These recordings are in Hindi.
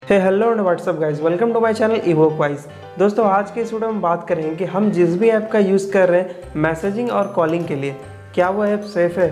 Hello and what's up guys, welcome to my channel evoke wise. दोस्तों आज के इस वीडियो में बात करेंगे कि हम जिस भी ऐप का यूज़ कर रहे हैं मैसेजिंग और कॉलिंग के लिए, क्या वो ऐप सेफ़ है,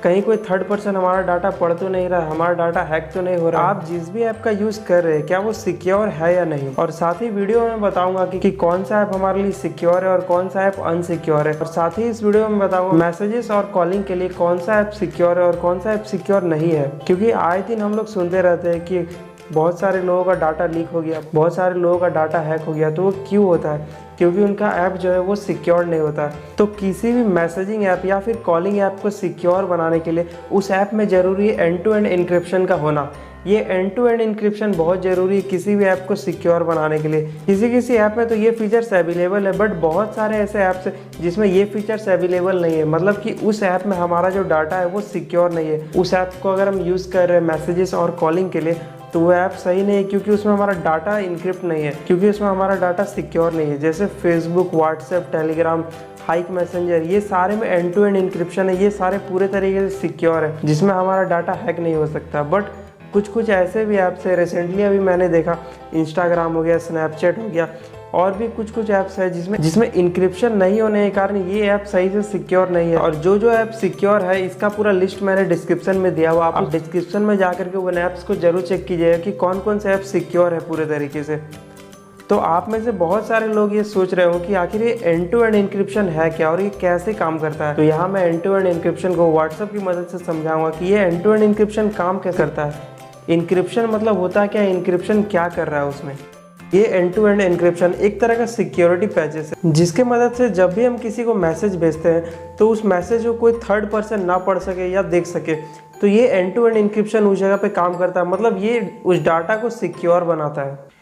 कहीं कोई थर्ड पर्सन हमारा डाटा पढ़ तो नहीं रहा, हमारा डाटा हैक तो नहीं हो रहा। आप जिस भी ऐप का यूज़ कर रहे हैं क्या वो सिक्योर है या नहीं, और साथ ही वीडियो में बताऊंगा कि कौन सा ऐप हमारे लिए सिक्योर है और कौन सा ऐप अनसिक्योर है। और साथ ही इस वीडियो में बताऊंगा मैसेजेस और कॉलिंग के लिए कौन सा ऐप सिक्योर है और कौन सा ऐप सिक्योर नहीं है। क्योंकि आए दिन हम लोग सुनते रहते हैं कि बहुत सारे लोगों का डाटा लीक हो गया, बहुत सारे लोगों का डाटा हैक हो गया। तो वो क्यों होता है? क्योंकि उनका ऐप जो है वो सिक्योर नहीं होता है। तो किसी भी मैसेजिंग ऐप या फिर कॉलिंग ऐप को सिक्योर बनाने के लिए उस ऐप में ज़रूरी है एंड टू एंड इनक्रिप्शन का होना। ये एंड टू एंड इनक्रिप्शन बहुत ज़रूरी है किसी भी ऐप को सिक्योर बनाने के लिए। किसी ऐप में तो ये फीचर्स अवेलेबल है, बट बहुत सारे ऐसे ऐप्स हैं जिसमें ये फीचर्स अवेलेबल नहीं है। मतलब कि उस ऐप में हमारा जो डाटा है वो सिक्योर नहीं है। उस ऐप को अगर हम यूज़ कर रहे हैं मैसेजेस और कॉलिंग के लिए तो वो ऐप सही नहीं है, क्योंकि उसमें हमारा डाटा इनक्रिप्ट नहीं है, क्योंकि उसमें हमारा डाटा सिक्योर नहीं है। जैसे Facebook, WhatsApp, Telegram, hike messenger, ये सारे में एंड टू एंड इनक्रिप्शन है। ये सारे पूरे तरीके से सिक्योर है, जिसमें हमारा डाटा हैक नहीं हो सकता। बट कुछ ऐसे भी ऐप्स है, रिसेंटली अभी मैंने देखा इंस्टाग्राम हो गया, स्नैपचैट हो गया, और भी कुछ ऐप्स है जिसमें इंक्रिप्शन नहीं होने के कारण ये ऐप सही से सिक्योर नहीं है। और जो ऐप सिक्योर है इसका पूरा लिस्ट मैंने डिस्क्रिप्शन में दिया हुआ, आप डिस्क्रिप्शन में जाकर के उन ऐप्स को जरूर चेक कीजिएगा कि कौन कौन से ऐप सिक्योर है पूरे तरीके से। तो आप में से बहुत सारे लोग ये सोच रहे हो कि आखिर ये एंड टू एंड इंक्रिप्शन है क्या और ये कैसे काम करता है। तो यहाँ मैं एंड टू एंड इंक्रिप्शन को व्हाट्सएप की मदद से समझाऊंगा कि ये एंड टू एंड इंक्रिप्शन काम कैसे करता है। इंक्रिप्शन मतलब होता है क्या, इंक्रिप्शन क्या कर रहा है उसमें। ये एंड टू एंड एन्क्रिप्शन एक तरह का सिक्योरिटी पैचेस है, जिसके मदद से जब भी हम किसी को मैसेज भेजते हैं तो उस मैसेज को कोई थर्ड पर्सन ना पढ़ सके या देख सके। तो ये एंड टू एंड एन्क्रिप्शन उस जगह पे काम करता है, मतलब ये उस डाटा को सिक्योर बनाता है।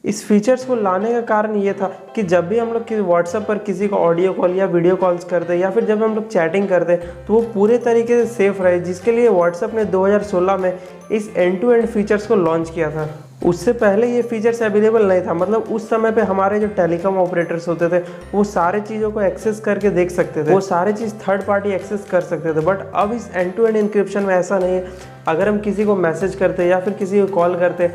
इस फीचर्स को लाने का कारण ये था कि जब भी हम लोग व्हाट्सएप पर किसी को ऑडियो कॉल या वीडियो कॉल्स करते या फिर जब हम लोग चैटिंग करते तो वो पूरे तरीके से सेफ रहे, जिसके लिए व्हाट्सएप ने 2016 में इस एंड टू एंड फीचर्स को लॉन्च किया था। उससे पहले ये फीचर्स अवेलेबल नहीं था। मतलब उस समय पे हमारे जो टेलीकॉम ऑपरेटर्स होते थे वो सारे चीज़ों को एक्सेस करके देख सकते थे, वो सारे चीज़ थर्ड पार्टी एक्सेस कर सकते थे। बट अब इस एंड टू एंड इंक्रिप्शन में ऐसा नहीं है। अगर हम किसी को मैसेज करते या फिर किसी को कॉल करते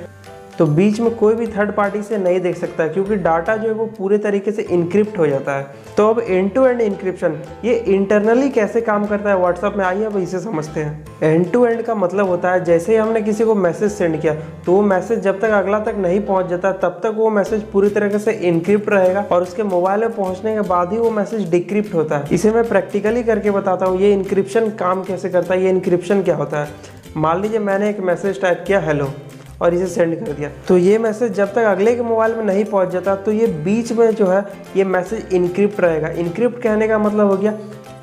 तो बीच में कोई भी थर्ड पार्टी से नहीं देख सकता, क्योंकि डाटा जो है वो पूरे तरीके से इनक्रिप्ट हो जाता है। तो अब एंड टू एंड इनक्रिप्शन ये इंटरनली कैसे काम करता है व्हाट्सएप में, आइए अब इसे समझते हैं। एंड टू एंड का मतलब होता है जैसे ही हमने किसी को मैसेज सेंड किया तो वो मैसेज जब तक अगला तक नहीं पहुंच जाता तब तक वो मैसेज पूरी तरीके से इनक्रिप्ट रहेगा, और उसके मोबाइल में पहुंचने के बाद ही वो मैसेज डिक्रिप्ट होता है। इसे मैं प्रैक्टिकली करके बताता हूँ ये इनक्रिप्शन काम कैसे करता है, ये इनक्रिप्शन क्या होता है। मान लीजिए मैंने एक मैसेज टाइप किया हेलो और इसे सेंड कर दिया, तो ये मैसेज जब तक अगले के मोबाइल में नहीं पहुंच जाता तो ये बीच में जो है ये मैसेज इनक्रिप्ट रहेगा। इनक्रिप्ट कहने का मतलब हो गया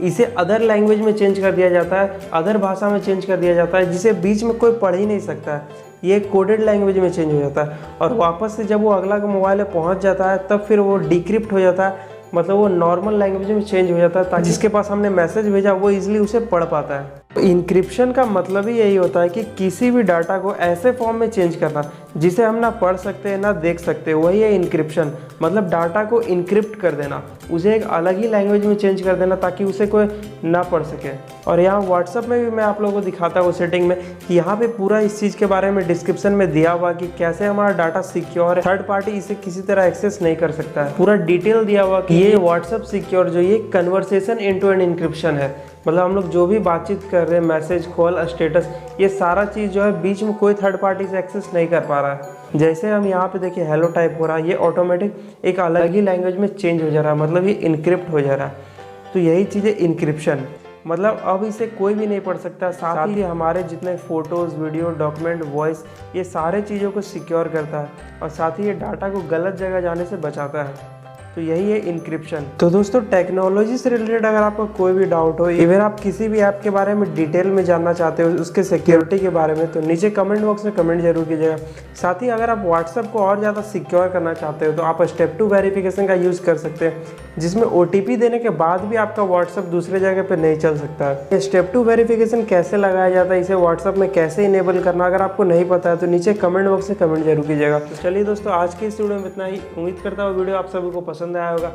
इसे अदर लैंग्वेज में चेंज कर दिया जाता है, अदर भाषा में चेंज कर दिया जाता है, जिसे बीच में कोई पढ़ ही नहीं सकता है। ये कोडेड लैंग्वेज में चेंज हो जाता है, और वापस से जब वो अगला के मोबाइल में पहुँच जाता है तब फिर वो डिक्रिप्ट हो जाता है, मतलब वो नॉर्मल लैंग्वेज में चेंज हो जाता है, ताकि जिसके पास हमने मैसेज भेजा वो इजीली उसे पढ़ पाता है। इंक्रिप्शन का मतलब ही यही होता है कि किसी भी डाटा को ऐसे फॉर्म में चेंज करना जिसे हम ना पढ़ सकते हैं ना देख सकते, वही है इंक्रिप्शन। मतलब डाटा को इनक्रिप्ट कर देना, उसे एक अलग ही लैंग्वेज में चेंज कर देना ताकि उसे कोई ना पढ़ सके। और यहाँ व्हाट्सएप में भी मैं आप लोगों को दिखाता हूँ सेटिंग में कि यहाँ पे पूरा इस चीज़ के बारे में डिस्क्रिप्शन में दिया हुआ कि कैसे हमारा डाटा सिक्योर है, थर्ड पार्टी इसे किसी तरह एक्सेस नहीं कर सकता है। पूरा डिटेल दिया हुआ कि ये व्हाट्सएप सिक्योर जो ये conversation end to end encryption है। मतलब हम लोग जो भी बातचीत कर रहे हैं, मैसेज, कॉल, स्टेटस, ये सारा चीज़ जो है बीच में कोई थर्ड पार्टी से एक्सेस नहीं कर पा रहा है। जैसे हम यहाँ पे देखिए हेलो टाइप हो रहा है, ये ऑटोमेटिक एक अलग ही लैंग्वेज में चेंज हो जा रहा है, मतलब ये इनक्रिप्ट हो जा रहा है। तो यही चीज़ है इनक्रिप्शन। मतलब अब इसे कोई भी नहीं पढ़ सकता। साथ ही हमारे जितने फ़ोटोज़, वीडियो, डॉक्यूमेंट, वॉइस, ये सारे चीज़ों को सिक्योर करता है, और साथ ही ये डाटा को गलत जगह जाने से बचाता है। तो यही है इंक्रिप्शन। तो दोस्तों टेक्नोलॉजी से रिलेटेड अगर आपको कोई भी डाउट हो, इवन आप किसी भी ऐप के बारे में डिटेल में जानना चाहते हो, उसके सिक्योरिटी के बारे में, तो नीचे कमेंट बॉक्स में कमेंट जरूर कीजिएगा। साथ ही अगर आप व्हाट्सएप को और ज़्यादा सिक्योर करना चाहते हो तो आप स्टेप 2 वेरिफिकेशन का यूज़ कर सकते हैं, जिसमें OTP देने के बाद भी आपका व्हाट्सएप दूसरे जगह पर नहीं चल सकता है। स्टेप 2 वेरिफिकेशन कैसे लगाया जाता है, इसे व्हाट्सएप में कैसे इनेबल करना, अगर आपको नहीं पता है तो नीचे कमेंट बॉक्स में कमेंट जरूर कीजिएगा। तो चलिए दोस्तों आज के इस वीडियो में इतना ही। उम्मीद करता हूँ वीडियो आप सभी को पसंद आया होगा।